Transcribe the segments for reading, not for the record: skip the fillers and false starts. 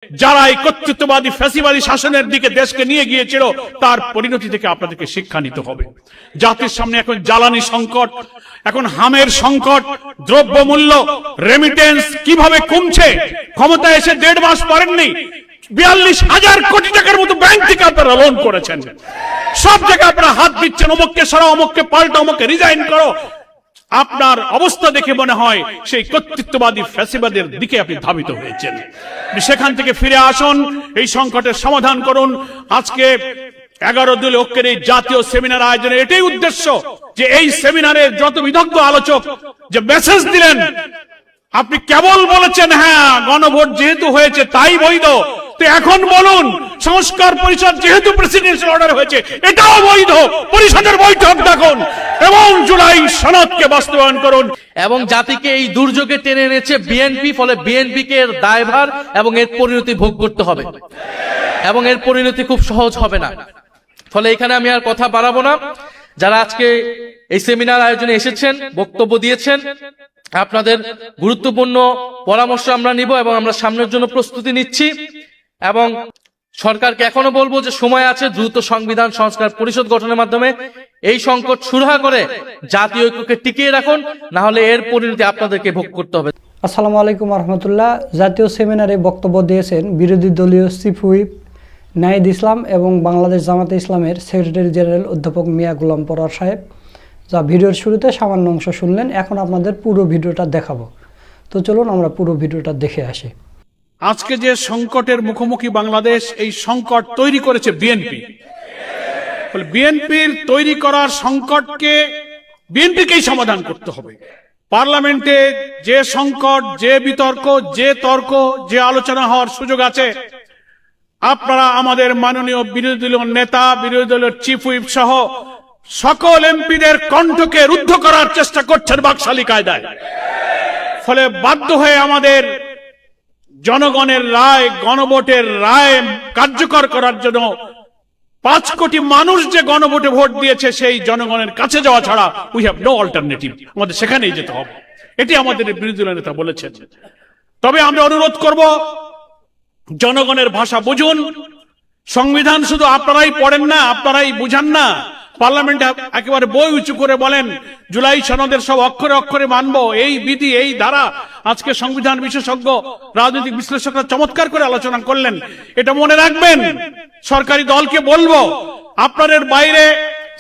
যারা এই কর্তৃত্ববাদী ফ্যাসিবাদী শাসনের দিকে দেশকে নিয়ে গিয়েছিল তার পরিণতি থেকে আপনাদেরকে শিক্ষা নিতে হবে। জাতির সামনে এখন জ্বালানি সংকট, এখন হামের সংকট, দ্রব্যমূল্য, রেমিটেন্স কিভাবে কমছে। ক্ষমতা এসে 1.5 মাস পরেননি 42,000 কোটি টাকার মতো ব্যাংক থেকে আপনারা লোন করেছেন। সব জায়গায় আপনারা হাত দিচ্ছেন, অমুককে সরাও, অমুককে পাল্টা, অমুককে রিজাইন করো। আপনার অবস্থা দেখে মনে হয় সেই কর্তৃত্ববাদী ফ্যাসিবাদের দিকে আপনি ধাবিত হয়েছেন। সেখান থেকে ফিরে আসুন, এই সংকটের সমাধান করুন। আজকে 11 দলীয় ঐক্যের এই জাতীয় সেমিনার আয়োজনের এটাই উদ্দেশ্য যে এই সেমিনারের যত বিদগ্ধ আলোচক যে মেসেজ দিলেন, আপনি কেবল বলেছেন হ্যাঁ গণভোট যেহেতু হয়েছে তাই বৈধ, তো এখন বলুন সংস্কার পরিষদ যেহেতু প্রেসিডেন্সিয়াল অর্ডার হয়েছে এটাও বৈধ, পরিষদের বৈঠক ডাকুন এবং জুলাই সনদকে বাস্তবায়ন করুন। এবং জাতিকে এই দুর্যোগে টেনে এনেছে বিএনপি, ফলে বিএনপিকে এর দায়ভার এবং এর পরিণতি ভোগ করতে হবে এবং এর পরিণতি খুব সহজ হবে না। ফলে এখানে আমি আর কথা বাড়াবো না। যারা আজকে এই সেমিনার আয়োজনে এসেছেন, বক্তব্য দিয়েছেন, আপনাদের গুরুত্বপূর্ণ পরামর্শ আমরা নিব এবং আমরা সামনের জন্য প্রস্তুতি নিচ্ছি। এবং সরকারকে এখনো বলবো যে সময় আছে, দ্রুত সংবিধান সংস্কার পরিষদ গঠনের মাধ্যমে এই সংকট সুরাহা করে জাতীয় ঐক্যকে টিকিয়ে রাখুন, না হলে এর পরিণতি আপনাদেরকে ভোগ করতে হবে। আসসালামু আলাইকুম রহমতুল্লাহ। জাতীয় সেমিনারে বক্তব্য দিয়েছেন বিরোধী দলীয় চিফ হুইপ নাহিদ ইসলাম এবং বাংলাদেশ জামাতে ইসলামের সেক্রেটারি জেনারেল অধ্যাপক মিয়া গোলাম পরোয়ার সাহেব। যা ভিডিওর শুরুতে সামান্য অংশ শুনলেন, এখন আপনাদের পুরো ভিডিওটা দেখাবো। তো চলুন আমরা পুরো ভিডিওটা দেখে আসি। আজকে যে সংকটের মুখোমুখি বাংলাদেশ, এই সংকট তৈরি করেছে বিএনপি। বিএনপির তৈরি করার সংকটকে বিএনপিকেই সমাধান করতে হবে। পার্লামেন্টে যে সংকট, যে বিতর্ক, যে তর্ক, যে আলোচনা হওয়ার সুযোগ আছে, আপনারা আমাদের মাননীয় বিরোধী দলীয় নেতা, বিরোধী দলের চিফ হুইপ সহ সকল এমপিদের কণ্ঠকে রুদ্ধ করার চেষ্টা করছেন বাকশালী কায়দায়। ফলে বাধ্য হয়ে আমাদের জনগণের রায়, গণভোটের রায় কার্যকর করার জন্য 5 কোটি মানুষ যে গণভোটে ভোট দিয়েছে সেই জনগণের কাছে যাওয়া ছাড়া উই হ্যাভ নো অল্টারনেটিভ, আমাদের সেখানেই যেতে হবে। এটি আমাদের বিরোধী দলের নেতা বলেছেন। তবে আমরা অনুরোধ করব, জনগণের ভাষা বুঝুন। সংবিধান শুধু আপনারাই পড়েন না, আপনারাই বুঝান না, পার্লামেন্টে একেবারে বই উঁচু করে বলেন জুলাই সনদের সব অক্ষরে অক্ষরে মানবো, এই বিধি, এই ধারা। আজকে সংবিধান বিশেষজ্ঞ, রাজনৈতিক বিশ্লেষকরা চমৎকার করে আলোচনা করলেন। এটা মনে রাখবেন, সরকারি দলকে বলবো, আপনাদের বাইরে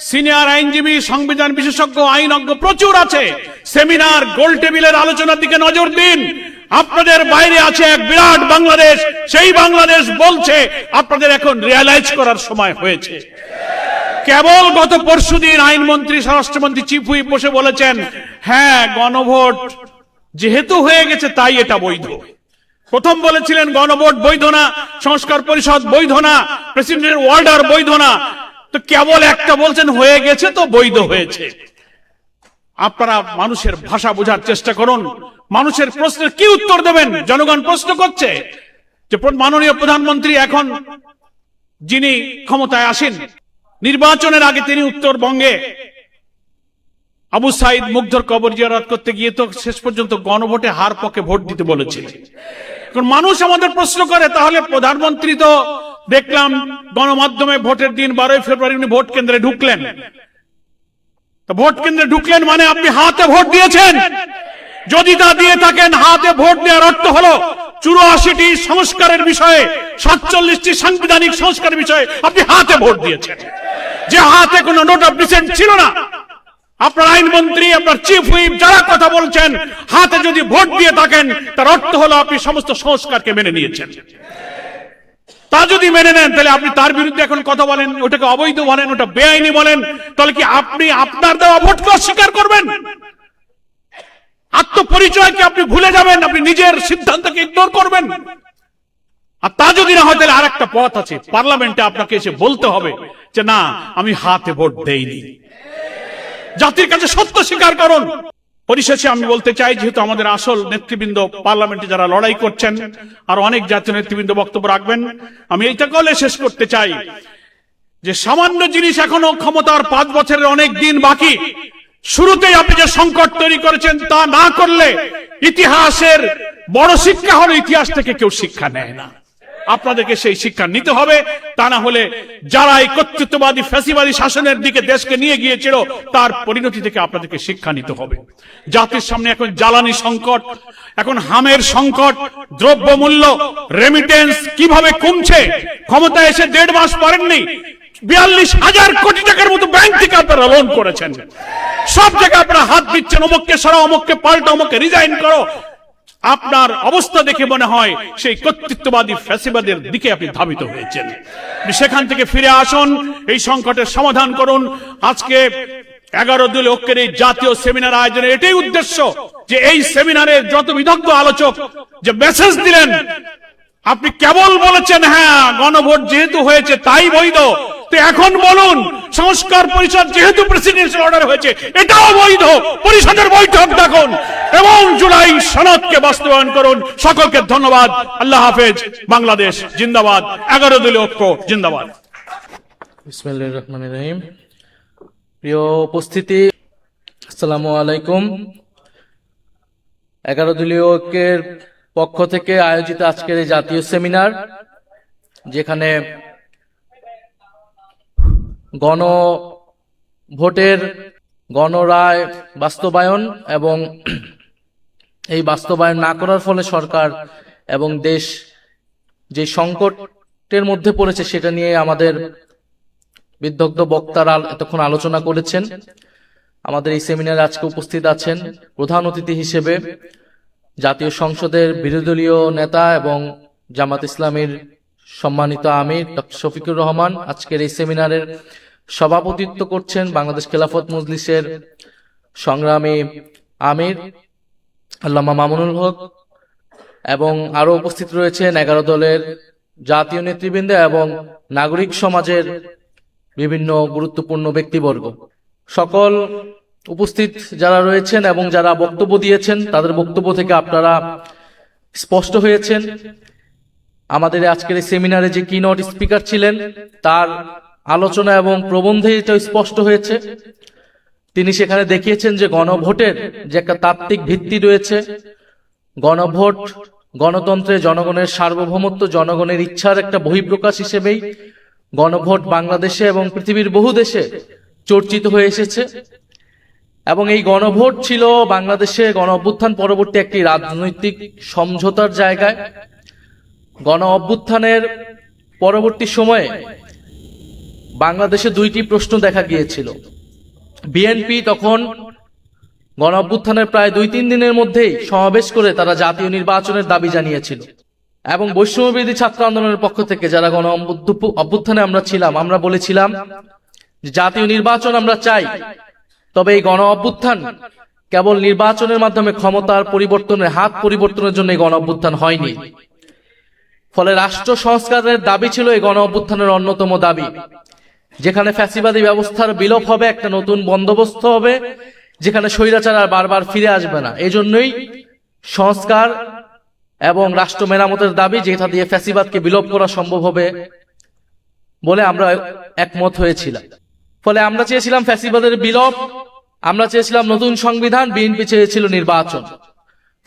সিনিয়র আইনজীবী, সংবিধান বিশেষজ্ঞ, আইনজ্ঞ প্রচুর আছে। সেমিনার, গোল টেবিলের আলোচনার দিকে নজর দিন। আপনাদের বাইরে আছে এক বিরাট বাংলাদেশ, সেই বাংলাদেশ বলছে আপনাদের এখন রিয়ালাইজ করার সময় হয়েছে। কেবল গত পরশুদিন আইনমন্ত্রী, স্বরাষ্ট্রমন্ত্রী, চিফ হুইপ বসে বলেছেন হ্যাঁ গণভোট যেহেতু হয়ে গেছে তাই এটা বৈধ। প্রথম বলেছিলেন গণভোট বৈধ না, সংস্কার পরিষদ বৈধ না, প্রেসিডেন্টের অর্ডার বৈধ না, তো কেবল একটা বলছেন হয়ে গেছে তো বৈধ হয়েছে। আপনারা মানুষের ভাষা বোঝার চেষ্টা করুন। মানুষের প্রশ্নের কি উত্তর দেবেন? জনগণ প্রশ্ন করছে যে মাননীয় প্রধানমন্ত্রী এখন যিনি ক্ষমতায় আসেন, নির্বাচনের আগে তিনি উত্তরবঙ্গে আবু সাইদ মুগ্ধর কবর জিয়ারত করতে গিয়ে তো শেষ পর্যন্ত গণভোটে হার পক্ষে ভোট দিতে বলেছিলেন। এখন মানুষ আমাদের প্রশ্ন করে, তাহলে প্রধানমন্ত্রী তো দেখলাম গণমাধ্যমে ভোটের দিন 12 ফেব্রুয়ারি উনি ভোট কেন্দ্রে ঢুকলেন। তো ভোট কেন্দ্রে ঢুকলেন মানে আপনি হাতে ভোট দিয়েছেন? যদি তা দিয়ে থাকেন, হাতে ভোট দেওয়ার অর্থ হলো 84টি সংস্কারের বিষয়ে, 47টি সাংবিধানিক সংস্কারের বিষয়ে আপনি হাতে ভোট দিয়েছেন, যে হাতে কোনো নোট অফ ডিসেন্ট ছিল না। আপনার আইনমন্ত্রী, আপনার চিফ হুইপ যারা কথা বলছেন, হাতে যদি ভোট দিয়ে থাকেন তার অর্থ হলো আপনি সমস্ত সংস্কারকে মেনে নিয়েছেন। তা যদি মেনে নেন তাহলে আপনি তার বিরুদ্ধে এখন কথা বলেন, ওটাকে অবৈধ বলেন, ওটা বেআইনি বলেন, তাহলে কি আপনি আপনার দেওয়া ভোটকে অস্বীকার করবেন? আত্মপরিচয়কে আপনি ভুলে যাবেন, আপনি নিজের সিদ্ধান্তকে ইগনোর করবেন। আর তা যদি না হয় তাহলে আরেকটা পথ আছে, পার্লামেন্টে আপনাকে এসে বলতে হবে যে না আমি হাতে ভোট দেইনি। জাতির কাছে সত্য স্বীকার করুন। পরিশেষে আমি বলতে চাই, যেহেতু আমাদের আসল নেতৃবৃন্দ পার্লামেন্টে যারা লড়াই করছেন, আর অনেক জাতীয় নেতৃবৃন্দ বক্তব্য রাখবেন, আমি এইটা বলে শেষ করতে চাই যে সামান্য জিনিস এখনো ক্ষমতার 5 বছরের অনেক দিন বাকি। শুরুতেই আপনি যে সংকট তৈরি করেছেন তা না করলে ইতিহাসের বড় শিক্ষা হলো ইতিহাস থেকে কেউ শিক্ষা নেয় না। আপনাদেরকে সেই শিক্ষা নিতে হবে। তা না হলে যারা এই কর্তৃত্ববাদী ফ্যাসিবাদী শাসনের দিকে দেশকে নিয়ে গিয়েছিল তার পরিণতি থেকে আপনাদেরকে শিক্ষা নিতে হবে। জাতির সামনে এখন জ্বালানি সংকট, এখন হামের সংকট, দ্রব্যমূল্য, রেমিটেন্স কিভাবে কমছে। ক্ষমতা এসে 1.5 মাস পারেননি, 42,000 কোটি টাকার মতো ব্যাংক থেকে আপনারা লোন করেছেন। সব জায়গায় আপনারা হাত দিচ্ছেন, অমুককে সরাও, অমুককে পাল্টা, অমুককে রিজাইন করো। আপনার অবস্থা দেখে মনে হয় সেই কর্তৃত্ববাদী ফ্যাসিবাদের দিকে আপনি ধাবিত হয়েছেন। সেখান থেকে ফিরে আসুন, এই সংকটের সমাধান করুন। আজকে 11 দলীয় ঐক্যের এই জাতীয় সেমিনার আয়োজনের এটাই উদ্দেশ্য যে এই সেমিনারের যত বিদগ্ধ আলোচক যে মেসেজ দিলেন, আপনি কেবল বলেছেন হ্যাঁ গণভোট যেহেতু হয়েছে তাই বৈধ, তো এখন বলুন সংস্কার পরিষদ যেহেতু প্রেসিডেন্সিয়াল অর্ডার হয়েছে এটাও বৈধ, পরিষদের বৈঠক ডাকুন এবং জুলাই সনদকে বাস্তবায়ন করুন। সকলকে ধন্যবাদ। আল্লাহ হাফেজ। বাংলাদেশ জিন্দাবাদ। 11 দলীয় ঐক্য জিন্দাবাদ। বিসমিল্লাহির রহমানির রহিম। প্রিয় উপস্থিতি, আসসালামু আলাইকুম। 11 দলীয় ঐক্যের পক্ষ থেকে আয়োজিত আজকের এই জাতীয় সেমিনার, যেখানে গণভোটের গণরায় বাস্তবায়ন এবং এই বাস্তবায়ন না করার ফলে সরকার এবং দেশ যে সংকটের মধ্যে পড়েছে সেটা নিয়ে আমাদের বিদগ্ধ বক্তারা এতক্ষণ আলোচনা করেছেন। আমাদের এই সেমিনারে আজকে উপস্থিত আছেন প্রধান অতিথি হিসেবে জাতীয় সংসদের বিরোধী দলীয় নেতা এবং জামাত ইসলামীর সম্মানিত আমির ডক্টর শফিকুর রহমান। আজকের এই সেমিনারের সভাপতিত্ব করছেন বাংলাদেশ খেলাফত মজলিসের সংগ্রামী আমির আল্লামা মামুনুল হক, এবং আরো উপস্থিত রয়েছেন 11 দলের জাতীয় নেতৃবৃন্দ এবং নাগরিক সমাজের বিভিন্ন গুরুত্বপূর্ণ ব্যক্তিবর্গ। সকল উপস্থিত যারা রয়েছেন এবং যারা বক্তব্য দিয়েছেন তাদের বক্তব্য থেকে আপনারা স্পষ্ট হয়েছেন। আমাদের আজকের এই সেমিনারে যে কিনোট স্পিকার ছিলেন তার আলোচনা এবং প্রবন্ধে এটা স্পষ্ট হয়েছে। তিনি সেখানে দেখিয়েছেন যে গণভোটের যে একটা তাত্ত্বিক ভিত্তি রয়েছে, গণভোট গণতন্ত্রে জনগণের সার্বভৌমত্ব, জনগণের ইচ্ছার একটা বহিঃপ্রকাশ হিসেবেই গণভোট বাংলাদেশে এবং পৃথিবীর বহু দেশে চর্চিত হয়ে এসেছে। এবং এই গণভোট ছিল বাংলাদেশে গণ অভ্যুত্থান পরবর্তী একটি রাজনৈতিক সমঝোতার জায়গায়। গণ অভ্যুত্থানের পরবর্তী সময়ে বাংলাদেশে 2টি প্রশ্ন দেখা গিয়েছিল। বিএনপি তখন গণ অভ্যুত্থানের প্রায় 2-3 দিনের মধ্যেই সমাবেশ করে তারা জাতীয় নির্বাচনের দাবি জানিয়েছিল, এবং বৈষম্যবিরোধী ছাত্র আন্দোলনের পক্ষ থেকে যারা গণ অভ্যুত্থানে আমরা ছিলাম, আমরা বলেছিলাম যে জাতীয় নির্বাচন আমরা চাই, তবে এই গণ অভ্যুত্থান কেবল নির্বাচনের মাধ্যমে ক্ষমতার পরিবর্তনের হাত পরিবর্তনের জন্য এই গণ অভ্যুত্থান হয়নি। ফলে রাষ্ট্র সংস্কারের দাবি ছিল এই গণ অভ্যুত্থানের অন্যতম দাবি, যেখানে ফ্যাসিবাদী ব্যবস্থার বিলোপ হবে, একটা নতুন বন্দোবস্ত হবে, যেখানে স্বৈরাচার আর বারবার ফিরে আসবে না। এই জন্যই সংস্কার এবং রাষ্ট্র মেরামতের দাবি, যেটা দিয়ে ফ্যাসিবাদকে বিলোপ করা সম্ভব হবে বলে আমরা একমত হয়েছিলাম। ফলে আমরা চেয়েছিলাম ফ্যাসিবাদের বিলোপ, আমরা চেয়েছিলাম নতুন সংবিধান, বিএনপি চেয়েছিল নির্বাচন।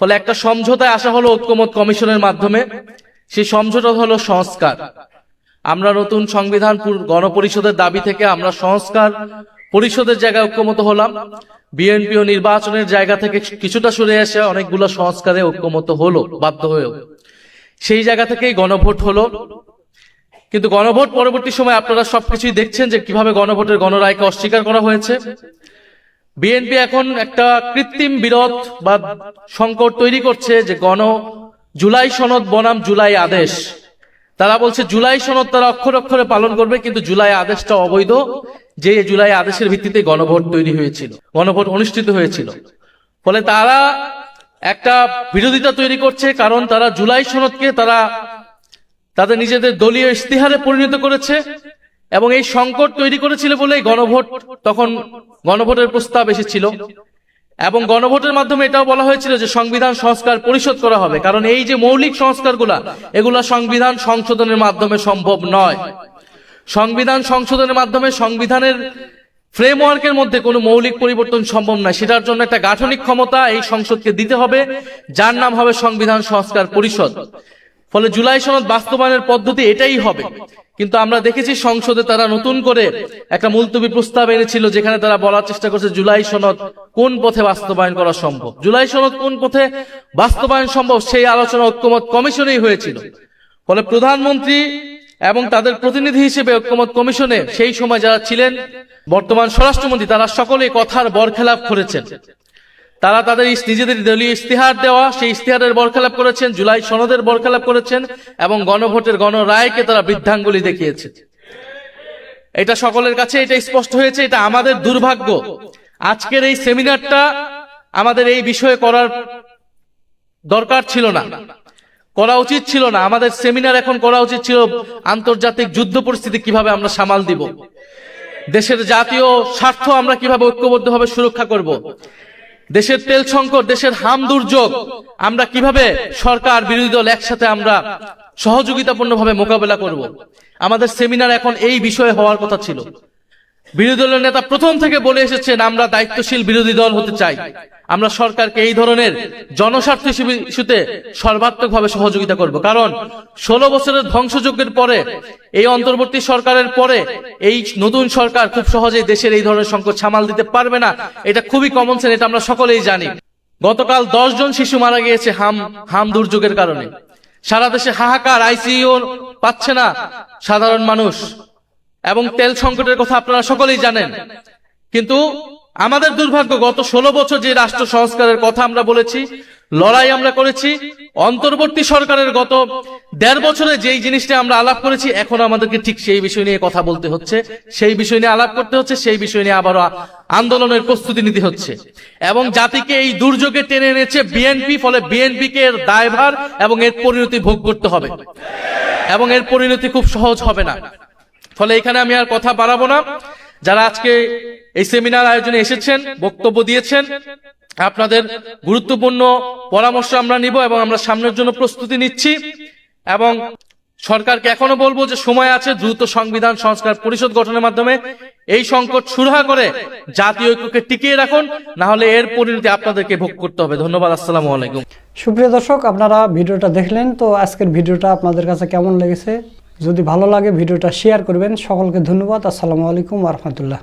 ফলে একটা সমঝোতায় আসা হলো ঐক্যমত কমিশনের মাধ্যমে। সেই সমঝোতা হলো সংস্কার। আমরা নতুন সংবিধান গণপরিষদের দাবি থেকে আমরা সংস্কার পরিষদের জায়গায় ঐক্যমত হলাম। বিএনপি ও নির্বাচনের জায়গা থেকে কিছুটা সরে এসে অনেকগুলো সংস্কারে ঐক্যমত হলো বাধ্য হয়েও। সেই জায়গা থেকেই গণভোট হলো। কিন্তু গণভোট পরবর্তী সময় আপনারা সবকিছুই দেখছেন যে কিভাবে গণভোটের গণরায়কে অস্বীকার করা হয়েছে। বিএনপি এখন একটা কৃত্রিম বিরোধ বা সংকট তৈরি করছে যে জুলাই সনদ বনাম জুলাই আদেশ। তারা বলছে জুলাই সনদ তারা অক্ষরে অক্ষরে পালন করবে, কিন্তু জুলাই আদেশটা অবৈধ, যে জুলাই আদেশের ভিত্তিতে গণভোট তৈরি হয়েছিল, গণভোট অনুষ্ঠিত হয়েছিল। ফলে তারা একটা বিরোধিতা তৈরি করছে, কারণ তারা জুলাই সনদকে তারা তাদের নিজেদের দলীয় ইশতেহারে পরিণত করেছে এবং এই সংকট তৈরি করেছিল বলেই তখন গণভোটের প্রস্তাব এসেছিল। এবং গণভোটের মাধ্যমে এটাও বলা হয়েছিল যে সংবিধান সংস্কার পরিষদ করা হবে, কারণ এই যে মৌলিক সংস্কারগুলা এগুলা সংবিধান সংশোধনের মাধ্যমে সম্ভব নয়। সংবিধান সংশোধনের মাধ্যমে সংবিধানের ফ্রেমওয়ার্কের মধ্যে কোনো মৌলিক পরিবর্তন সম্ভব নয়। সেটার জন্য একটা গাঠনিক ক্ষমতা এই সংসদকে দিতে হবে, যার নাম হবে সংবিধান সংস্কার পরিষদ। ফলে জুলাই সনদ বাস্তবায়নের পদ্ধতি এটাই হবে। কিন্তু আমরা দেখেছি সংসদে তারা নতুন করে একটা মুলতবি প্রস্তাব এনেছিল, যেখানে তারা বলার চেষ্টা করছে জুলাই সনদ কোন পথে বাস্তবায়ন করা সম্ভব। জুলাই সনদ কোন পথে বাস্তবায়ন সম্ভব সেই আলোচনা ঐক্যমত কমিশনেই হয়েছিল। ফলে প্রধানমন্ত্রী এবং তাদের প্রতিনিধি হিসেবে ঐক্যমত কমিশনে সেই সময় যারা ছিলেন, বর্তমান স্বরাষ্ট্রমন্ত্রী, তারা সকলে কথার বরখেলাপ করেছেন। তারা তাদের নিজেদের দলীয় ইস্তিহার দেওয়া সেই ইস্তিহারের বরখেলাপ করেছেন, জুলাই সনদের বরখেলাপ করেছেন এবং গণভোটের গণরায়কে তারা বৃদ্ধাঙ্গুলি দেখিয়েছে। এটা সকলের কাছে এটা স্পষ্ট হয়েছে। এটা আমাদের দুর্ভাগ্য। আজকের এই সেমিনারটা আমাদের এই বিষয়ে করার দরকার ছিল না, করা উচিত ছিল না। আমাদের সেমিনার এখন করা উচিত ছিল আন্তর্জাতিক যুদ্ধ পরিস্থিতি কিভাবে আমরা সামাল দিব, দেশের জাতীয় স্বার্থ আমরা কিভাবে ঐক্যবদ্ধভাবে সুরক্ষা করব, দেশের তেল সংকট, দেশের হাম দুর্যোগ আমরা কিভাবে সরকার বিরোধী দল একসাথে আমরা সহযোগিতাপূর্ণভাবে মোকাবেলা করব। আমাদের সেমিনার এখন এই বিষয়ে হওয়ার কথা ছিল। বিরোধী দলের নেতা প্রথম থেকে বলে এসেছেন আমরা দায়িত্বশীল বিরোধী দল হতে চাই, আমরা সরকারকে এই ধরনের জনস্বার্থ ইস্যুতে সর্বাত্মকভাবে সহযোগিতা করব। কারণ 16 বছরের ধ্বংসযজ্ঞের পরে, এই অন্তর্বর্তী সরকারের পরে এই নতুন সরকার খুব সহজেই দেশের এই ধরনের সংকট সামাল দিতে পারবে না। এটা খুবই কমন সেন্স, এটা আমরা সকলেই জানি। গতকাল 10 জন শিশু মারা গিয়েছে হাম দুর্যোগের কারণে। সারা দেশে হাহাকার, আইসিইউ পাচ্ছে না সাধারণ মানুষ, এবং তেল সংকটের কথা আপনারা সকলেই জানেন। কিন্তু আমাদের দুর্ভাগ্য, গত 16 বছর যে রাষ্ট্র সংস্কারের কথা আমরা বলেছি, লড়াই আমরা করেছি, অন্তর্বর্তী সরকারের গত 1.5 বছরে যেই জিনিসটা আমরা আলাপ করেছি, এখন আমাদেরকে ঠিক সেই বিষয় নিয়ে কথা বলতে হচ্ছে, সেই বিষয় নিয়ে আলাপ করতে হচ্ছে, সেই বিষয় নিয়ে আবারও আন্দোলনের প্রস্তুতি নিতে হচ্ছে। এবং জাতিকে এই দুর্যোগে টেনে এনেছে বিএনপি, ফলে বিএনপিকে এর দায়ভার এবং এর পরিণতি ভোগ করতে হবে, এবং এর পরিণতি খুব সহজ হবে না। ফলে এখানে আমি আর কথা বাড়াবো না। যারা আজকে এই সেমিনার আয়োজনে এসেছেন, বক্তব্য দিয়েছেন, আপনাদের গুরুত্বপূর্ণ পরামর্শ আমরা নিব এবং আমরা সামনের জন্য প্রস্তুতি নিচ্ছি। এবং সরকারকে এখনো বলবো যে সময় আছে, দ্রুত সংবিধান সংস্কার পরিষদ গঠনের মাধ্যমে এই সংকট সুরাহা করে জাতীয় ঐক্যকে টিকিয়ে রাখুন, না হলে এর পরিণতি আপনাদেরকে ভোগ করতে হবে। ধন্যবাদ। আসসালামু আলাইকুম। সুপ্রিয় দর্শক, আপনারা ভিডিওটা দেখলেন, তো আজকের ভিডিওটা আপনাদের কাছে কেমন লেগেছে? যদি ভালো লাগে ভিডিওটা শেয়ার করবেন। সকলকে ধন্যবাদ। আসসালামু আলাইকুম ওয়া রাহমাতুল্লাহ।